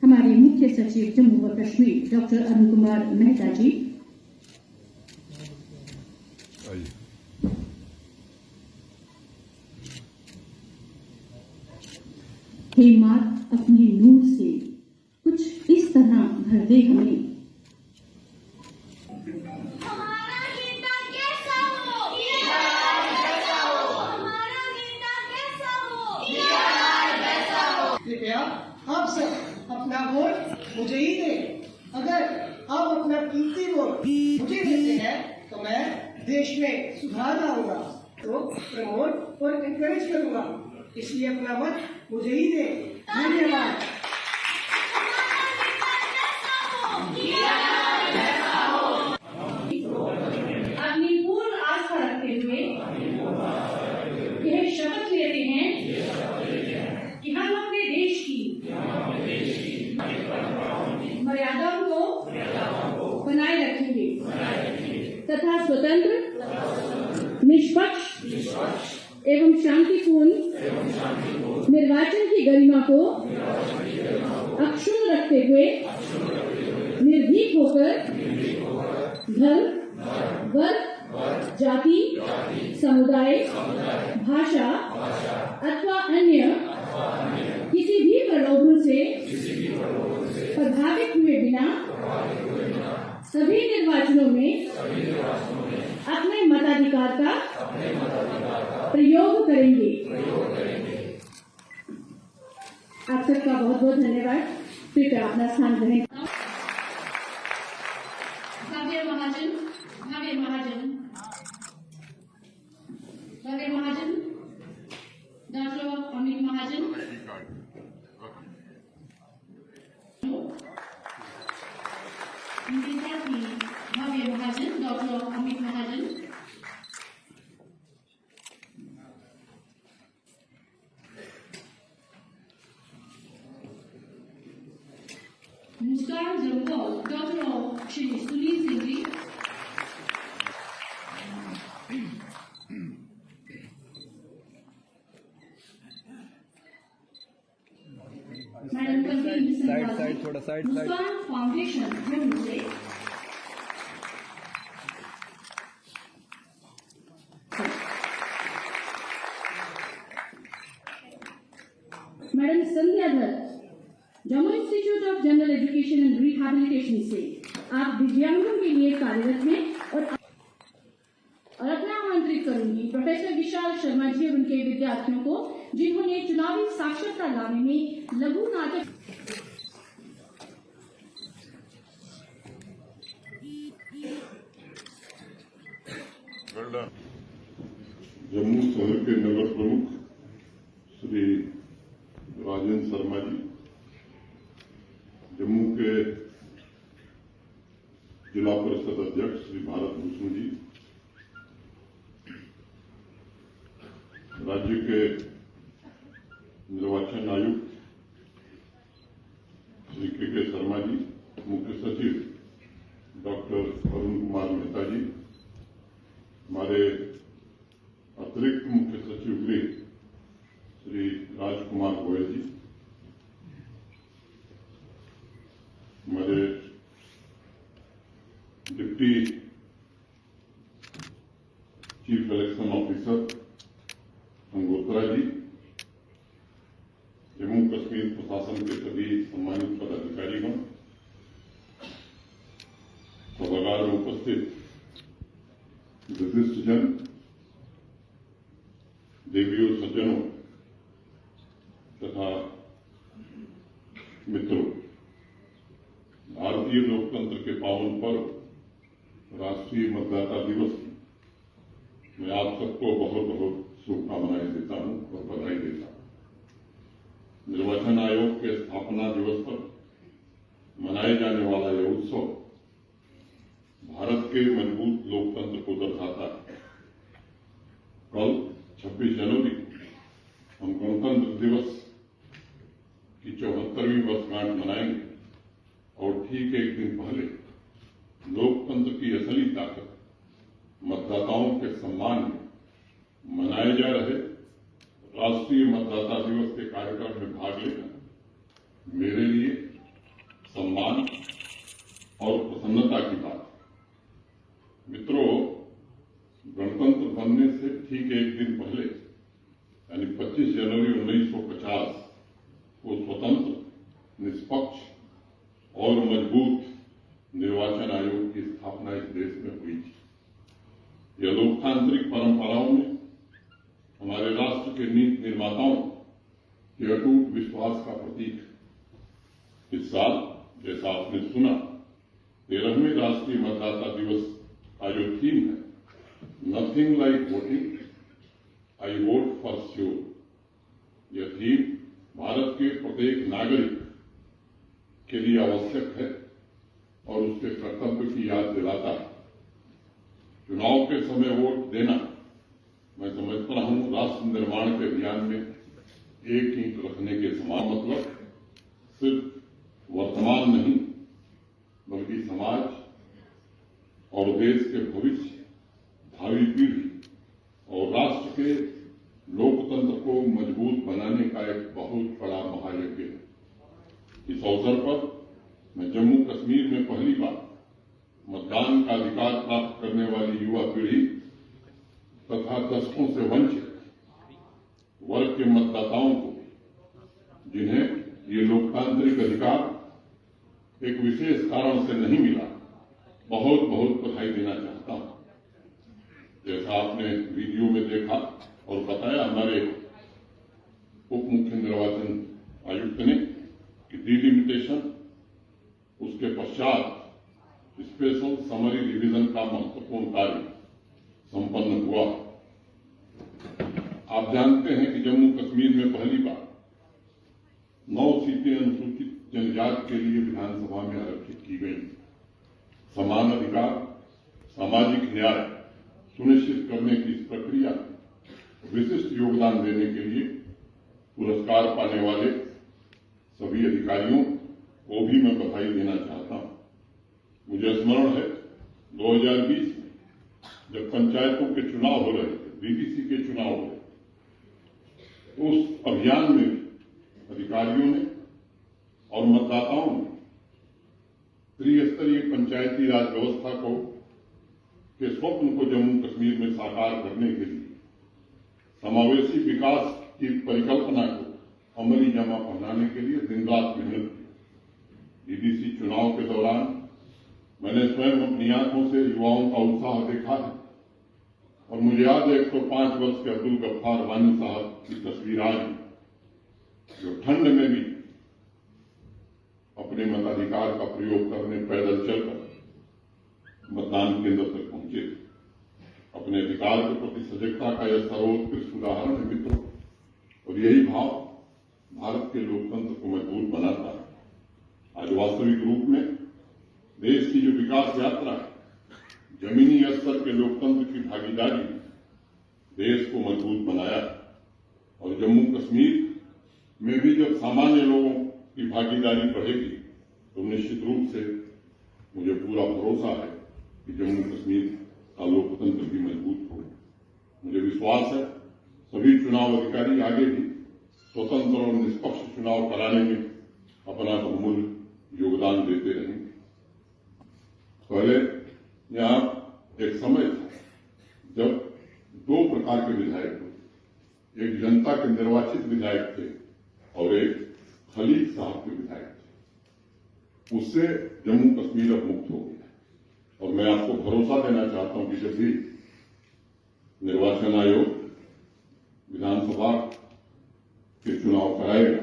हमारे मुख्य सचिव जम्मू व कश्मीर डॉक्टर अरुण कुमार मेहता जी, हे मां अपने नूर से कुछ इस तरह भर दे हमें। हमारा नेता कैसा हो? कैसा हो? हमारा नेता कैसा हो? कैसा हो? कृपया आप सब अपना वोट मुझे ही दें। अगर आप अपना कीमती वोट मुझे देते हैं तो मैं देश में सुधार लाऊंगा, तो प्रमोट और एनकरेज करूंगा। इसलिए अपना मत मुझे ही दें। धन्यवाद। अपनी पूर्ण आस्था रखते हुए यह शपथ लेते हैं कि हम अपने देश की मर्यादाओं को बनाए रखेंगे तथा स्वतंत्र, निष्पक्ष एवं शांतिपूर्ण निर्वाचन की गरिमा को अक्षुण्ण रखते हुए निर्भीक होकर धर्म, वर्ग, जाति, समुदाय, भाषा अथवा अन्य किसी भी प्रलोभन से प्रभावित हुए बिना सभी निर्वाचनों में अपने मताधिकार का प्रयोग करेंगे। आप सबका बहुत बहुत धन्यवाद। कृपया अपना स्थान ग्रहण। भव्य महाजन, भव्य महाजन, भव्य महाजन, डॉक्टर अमित महाजन, उनके साथ ही Bhavya Mahajan doctor Amit Mahajan, Muskan Jamwal doctor Shri Sunil Singh ji, madam side थोड़ा साइड मुस्कान फाउंडेशन जम्मू से madam Sandhya Dutt Jammu institute of general education and rehabilitation से आप दिव्यांगों के लिए कार्यरत हैं और अपना आमंत्रित करूंगी प्रोफेसर विशाल शर्मा जी और उनके विद्यार्थियों को, जिन्होंने चुनावी साक्षरता लाने में लघु नाटक जम्मू शहर के नगर प्रमुख श्री राजेंद्र शर्मा जी, जम्मू के जिला परिषद अध्यक्ष श्री भारत भूषण जी, राज्य के निर्वाचन आयुक्त श्री के शर्मा जी, मुख्य सचिव डॉक्टर अरुण कुमार मेहता जी, हमारे अतिरिक्त मुख्य सचिव गृह श्री राजकुमार गोयल जी, हमारे डिप्टी चीफ इलेक्शन ऑफिसर अंगोत्रा जी, जम्मू कश्मीर प्रशासन के सभी सम्मानित पदाधिकारीगण, सभागार में उपस्थित विशिष्ट जन, देवियों, सज्जनों तथा मित्रों, भारतीय लोकतंत्र के पावन पर्व राष्ट्रीय मतदाता दिवस मैं आप सबको बहुत बहुत शुभकामनाएं देता हूं और बधाई देता हूं। निर्वाचन आयोग के स्थापना दिवस पर मनाए जाने वाला यह उत्सव भारत के मजबूत लोकतंत्र को दर्शाता है। कल 26 जनवरी को हम गणतंत्र दिवस की 74वीं वर्षगांठ मनाएंगे और ठीक एक दिन पहले लोकतंत्र की असली ताकत मतदाताओं के सम्मान में मनाए जा रहे राष्ट्रीय मतदाता दिवस के कार्यक्रम में भाग लेना मेरे लिए निष्पक्ष और मजबूत निर्वाचन आयोग की स्थापना इस देश में हुई थी। यह लोकतांत्रिक परंपराओं में हमारे राष्ट्र के नीति निर्माताओं के अटूट विश्वास का प्रतीक है। इस साल जैसा आपने सुना 13वें राष्ट्रीय मतदाता दिवस का जो थीम है, nothing like voting, I vote for sure. यह थीम भारत के प्रत्येक नागरिक के लिए आवश्यक है और उसके कर्तव्य की याद दिलाता है। चुनाव के समय वोट देना मैं समझता हूं राष्ट्र निर्माण के अभियान में एक ईंट रखने के समान। मतलब सिर्फ वर्तमान नहीं बल्कि समाज और देश के भविष्य, भावी पीढ़ी और राष्ट्र के लोकतंत्र को मजबूत बनाने का एक बहुत बड़ा महायज्ञ है। इस अवसर पर मैं जम्मू कश्मीर में पहली बार मतदान का अधिकार प्राप्त करने वाली युवा पीढ़ी तथा दशकों से वंचित वर्ग के मतदाताओं को, जिन्हें ये लोकतांत्रिक अधिकार एक विशेष कारण से नहीं मिला, बहुत बहुत बधाई देना चाहता हूं। जैसा आपने वीडियो में देखा और बताया हमारे उप मुख्य निर्वाचन आयुक्त ने कि डिलिमिटेशन, उसके पश्चात स्पेशल समरी रिवीजन का महत्वपूर्ण कार्य संपन्न हुआ। आप जानते हैं कि जम्मू कश्मीर में पहली बार 9 सीटें अनुसूचित जनजाति के लिए विधानसभा में आरक्षित की गई। समान अधिकार, सामाजिक न्याय सुनिश्चित करने की इस प्रक्रिया में विशिष्ट योगदान देने के लिए पुरस्कार पाने वाले सभी अधिकारियों को भी मैं बधाई देना चाहता हूं। मुझे स्मरण है 2020 में जब पंचायतों के चुनाव हो रहे थे, बीडीसी के चुनाव हो रहे थे, उस अभियान में अधिकारियों ने और मतदाताओं ने त्रिस्तरीय पंचायती राज व्यवस्था को के स्वप्न को जम्मू कश्मीर में साकार करने के लिए समावेशी विकास की परिकल्पना को अमली जामा पहनाने के लिए दिन रात मेहनत की। डीडीसी चुनाव के दौरान मैंने स्वयं अपनी आंखों से युवाओं का उत्साह देखा है और मुझे याद है 105 वर्ष के अब्दुल गफ्फार वानी साहब की तस्वीर आज जो ठंड में भी अपने मताधिकार का प्रयोग करने पैदल चलकर मतदान केंद्र तक पहुंचे। अपने अधिकार के प्रति सजगता का यह सर्वोत्कृष्ट उदाहरण है मित्रों, और यही भाव भारत के लोकतंत्र को मजबूत बनाता है। आज वास्तविक रूप में देश की जो विकास यात्रा है, जमीनी स्तर के लोकतंत्र की भागीदारी देश को मजबूत बनाया है। और जम्मू कश्मीर में भी जब सामान्य लोगों की भागीदारी बढ़ेगी तो निश्चित रूप से मुझे पूरा भरोसा है कि जम्मू कश्मीर का लोकतंत्र भी मजबूत होगा। मुझे विश्वास है सभी चुनाव अधिकारी आगे भी स्वतंत्र और निष्पक्ष चुनाव कराने में अपना बहुमूल्य योगदान देते रहेंगे। पहले यहाँ एक समय था जब 2 प्रकार के विधायक थे, एक जनता के निर्वाचित विधायक थे और एक खलील साहब के विधायक थे। उससे जम्मू कश्मीर अब मुक्त हो गया और मैं आपको भरोसा देना चाहता हूं कि जब भी निर्वाचन आयोग विधानसभा के चुनाव कराएगा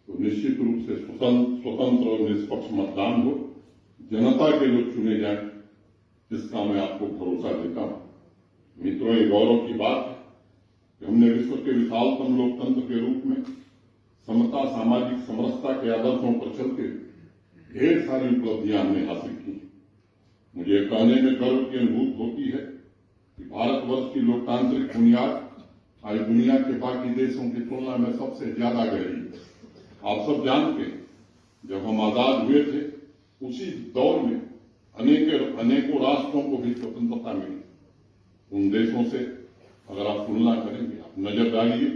तो निश्चित रूप से स्वतंत्र और निष्पक्ष मतदान हो, जनता के लोग चुने जाएं, जिसका मैं आपको भरोसा देता हूं। मित्रों, ये गौरव की बात है कि हमने विश्व के विशालतम लोकतंत्र के रूप में समता, सामाजिक समरसता के आदर्शों पर चलते ढेर सारी उपलब्धियां हमने हासिल की। मुझे कहने में गर्व की अनुभूति होती है कि भारतवर्ष की लोकतांत्रिक बुनियाद आज दुनिया के बाकी देशों की तुलना में सबसे ज्यादा गहरी है। आप सब जानते हैं जब हम आजाद हुए थे उसी दौर में अनेकों राष्ट्रों को भी स्वतंत्रता मिली। उन देशों से अगर आप तुलना करेंगे, आप नजर डालिए,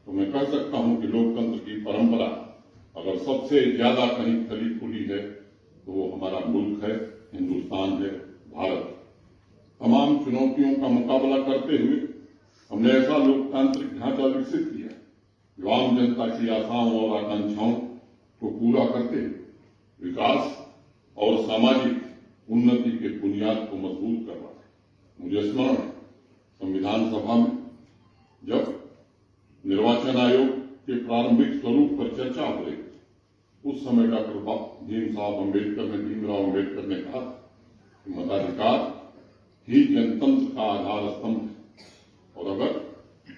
तो मैं कह सकता हूं कि लोकतंत्र की परंपरा अगर सबसे ज्यादा कहीं फली फूली है तो वो हमारा मुल्क है, हिंदुस्तान है, भारत। तमाम चुनौतियों का मुकाबला करते हुए हमने ऐसा लोकतांत्रिक ढांचा विकसित किया जो आम जनता की आशाओं और आकांक्षाओं को पूरा पूरा करते विकास और सामाजिक उन्नति के बुनियाद को मजबूत करना। मुझे स्मरण है संविधान सभा में जब निर्वाचन आयोग के प्रारंभिक स्वरूप पर चर्चा हो रही, उस समय डॉक्टर भीमराव अम्बेडकर ने कहा कि मताधिकार ही जनतंत्र का आधार स्तंभ है और अगर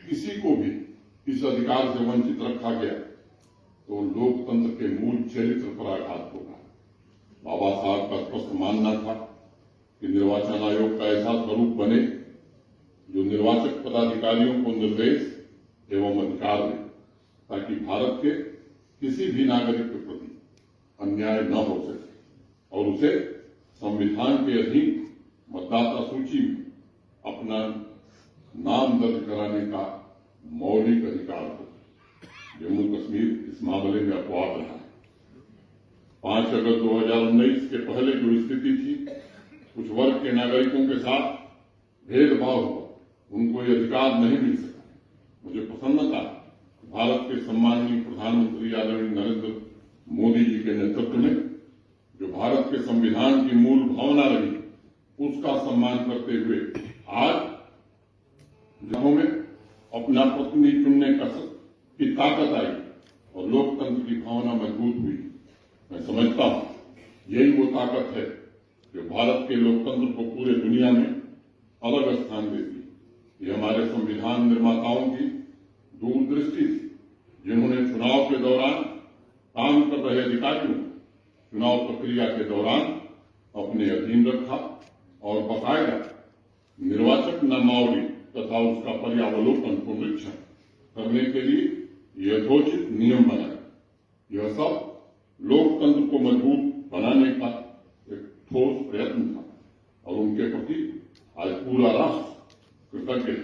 किसी को भी इस अधिकार से वंचित रखा गया तो लोकतंत्र के मूल चरित्र पर आघात होगा। बाबा साहब का स्पष्ट मानना था कि निर्वाचन आयोग का ऐसा स्वरूप बने जो निर्वाचक पदाधिकारियों को निर्देश एवं अधिकार दे ताकि भारत के किसी भी नागरिक के प्रति अन्याय न हो सके और उसे संविधान के अधीन मतदाता सूची में अपना नाम दर्ज कराने का मौलिक अधिकार हो। जम्मू कश्मीर इस मामले में अपवाद रहा है। 5 अगस्त 2019 के पहले जो स्थिति थी, कुछ वर्ग के नागरिकों के साथ भेदभाव हुआ, उनको ये अधिकार नहीं मिल सका। मुझे प्रसन्नता है भारत के सम्माननीय प्रधानमंत्री आदरणीय नरेंद्र मोदी जी के नेतृत्व में जो भारत के संविधान की मूल भावना रही उसका सम्मान करते हुए आज गांवों में अपना प्रतिनिधि चुनने की ताकत आई और लोकतंत्र की भावना मजबूत हुई। मैं समझता हूं यही वो ताकत है जो भारत के लोकतंत्र को पूरे दुनिया में अलग स्थान देती है। ये हमारे संविधान निर्माताओं की दूरदृष्टि थी, जिन्होंने चुनाव के दौरान काम कर रहे अधिकारियों चुनाव प्रक्रिया के दौरान अपने अधीन रखा और बाकायदा निर्वाचक नामावली तथा उसका पर्यावलोकन पुनरीक्षण करने के लिए यथोचित नियम बनाए। यह सब लोकतंत्र को मजबूत बनाने का एक ठोस प्रयत्न था और उनके प्रति आज पूरा राष्ट्र कृतज्ञ है।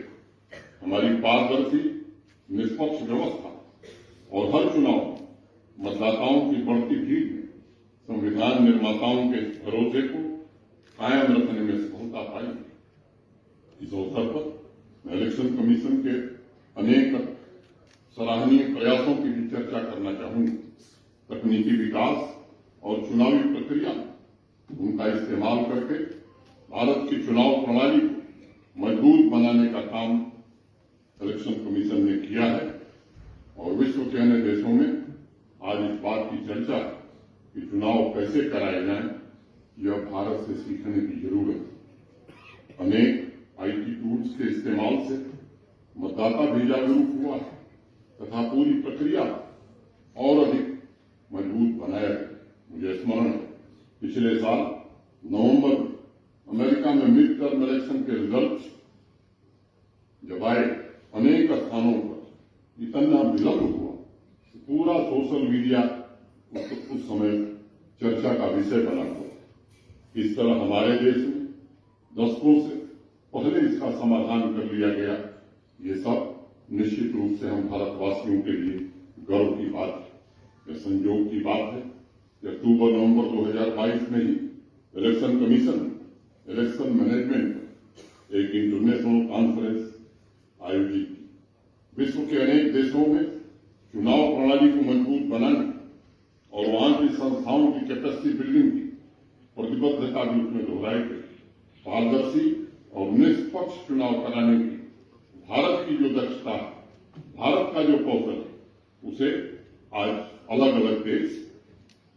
हमारी पारदर्शी निष्पक्ष व्यवस्था और हर चुनाव में मतदाताओं की बढ़ती भीड़ में संविधान निर्माताओं के भरोसे को कायम रखने में सफलता पाई। इस अवसर पर मैं इलेक्शन कमीशन के अनेक सराहनीय प्रयासों की भी चर्चा करना चाहूंगा। तकनीकी विकास और चुनावी प्रक्रिया उनका इस्तेमाल करके भारत की चुनाव प्रणाली को मजबूत बनाने का काम इलेक्शन कमीशन ने किया है और विश्व के अन्य देशों में आज इस बात की चर्चा है कि चुनाव कैसे कराए जाएं, यह भारत से सीखने की जरूरत है। अनेक आईटी टूल्स के इस्तेमाल से मतदाता भी जागरूक हुआ है तथा पूरी प्रक्रिया और अधिक मजबूत बनाया है। मुझे स्मरण है पिछले साल नवंबर में अमेरिका में मिड टर्म इलेक्शन के रिजल्ट जब आए, अनेक स्थानों पर इतना विलंब हुआ कि पूरा सोशल मीडिया उस समय चर्चा का विषय बना हुआ। इस तरह हमारे देश में दशकों से पहले इसका समाधान कर लिया गया। ये सब निश्चित रूप से हम भारतवासियों के लिए गर्व की बात है। यह संयोग की बात है कि अक्टूबर नवंबर 2022 में ही इलेक्शन कमीशन इलेक्शन मैनेजमेंट पर एक इंटरनेशनल कॉन्फ्रेंस आयोजित की। विश्व के अनेक देशों में चुनाव प्रणाली को मजबूत बनाने और वहां की संस्थाओं की कैपेसिटी बिल्डिंग की प्रतिबद्धता भी उसमें दोहराई गई। पारदर्शी और निष्पक्ष चुनाव कराने की भारत की जो दक्षता है, भारत का जो कौशल है, उसे आज अलग अलग देश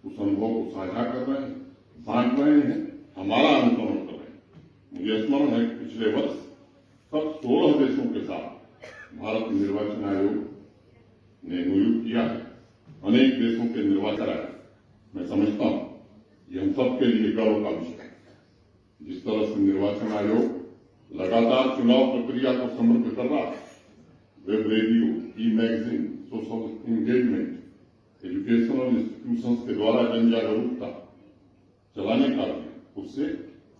उस अनुभव को साझा कर रहे हैं, बांट रहे हैं, हमारा अनुसरण कर रहे हैं। मुझे स्मरण है कि पिछले वर्ष सब 16 देशों के साथ भारत निर्वाचन आयोग ने नियुक्त किया है। अनेक देशों के निर्वाचन आए। मैं समझता हूं ये हम सबके लिए गर्व का विषय है। जिस तरह से निर्वाचन आयोग लगातार चुनाव प्रक्रिया को समृद्ध कर रहा है, web radio, e magazine, social engagement, educational institutions के द्वारा जन जागरूकता चलाने का भी उससे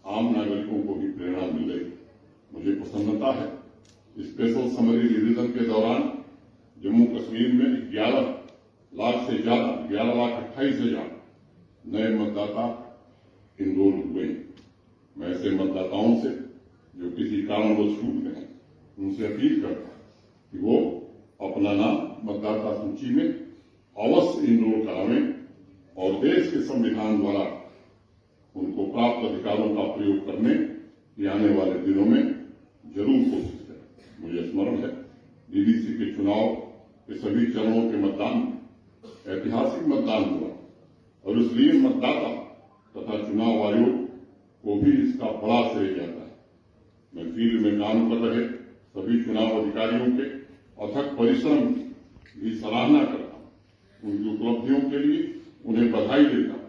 आम नागरिकों को भी प्रेरणा मिल रही। मुझे प्रसन्नता है स्पेशल समरी रिवीजन के दौरान जम्मू कश्मीर में 11 लाख से ज्यादा 11,28,000 नए मतदाता इनरोल हुए। मैं ऐसे मतदाताओं से जो किसी कारणवश छूट गए उनसे अपील करता कि वो अपना नाम मतदाता सूची में अवश्य इनरोल करावें और देश के संविधान द्वारा उनको प्राप्त अधिकारों का प्रयोग करने की आने वाले दिनों में जरूर कोशिश करें। मुझे स्मरण है डीडीसी के चुनाव के सभी चरणों के मतदान ऐतिहासिक मतदान हुआ और इसलिए मतदाता तथा चुनाव आयोग को भी इसका बड़ा श्रेय जाता है। मैं फील्ड में काम कर रहे सभी चुनाव अधिकारियों के अथक परिश्रम की सराहना करता हूं। उनकी उपलब्धियों के लिए उन्हें बधाई देता हूं।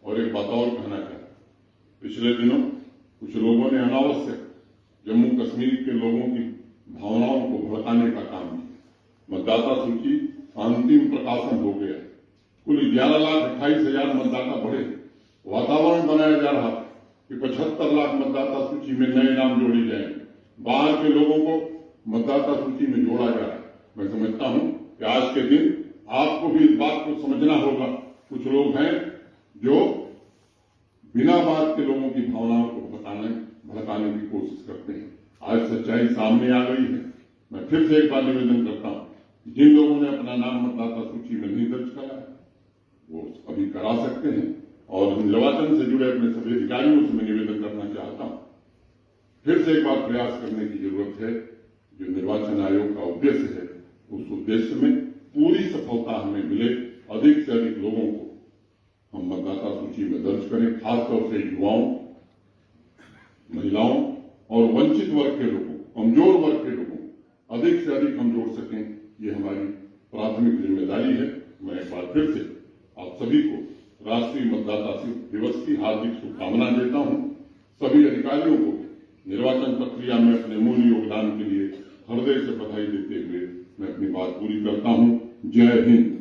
और एक बात और कहना चाहता हूं, पिछले दिनों कुछ लोगों ने अनावश्यक जम्मू कश्मीर के लोगों की भावनाओं को भड़काने का काम किया। मतदाता सूची का अंतिम प्रकाशन हो गया। कुल 11,28,000 मतदाता बढ़े। वातावरण बनाया जा रहा कि 75 लाख मतदाता सूची में नए नाम जोड़े जाएंगे। बाहर के लोगों को मतदाता सूची में जोड़ा जा रहा है। मैं समझता हूं कि आज के दिन आपको भी इस बात को समझना होगा। कुछ लोग हैं जो बिना बात के लोगों की भावनाओं को भड़काने की कोशिश करते हैं। आज सच्चाई सामने आ गई है। मैं फिर से एक बार निवेदन करता हूं, जिन लोगों ने अपना नाम मतदाता सूची में नहीं दर्ज कराया वो अभी करा सकते हैं। और निर्वाचन से जुड़े अपने सभी अधिकारियों से मैं निवेदन करना चाहता हूं, फिर से एक बार प्रयास करने की जरूरत है। जो निर्वाचन आयोग का उद्देश्य है उस उद्देश्य में पूरी सफलता हमें मिले। अधिक से अधिक लोगों को हम मतदाता सूची में दर्ज करें, खासतौर से युवाओं, महिलाओं और वंचित वर्ग के लोगों, कमजोर वर्ग के लोगों अधिक से अधिक हम जोड़ सकें। ये हमारी प्राथमिक जिम्मेदारी है। मैं एक बार फिर से आप सभी को राष्ट्रीय मतदाता दिवस की हार्दिक शुभकामनाएं देता हूं। सभी अधिकारियों को निर्वाचन प्रक्रिया में अपने मूल योगदान के लिए हृदय से बधाई देते हुए मैं अपनी बात पूरी करता हूं। जय हिंद।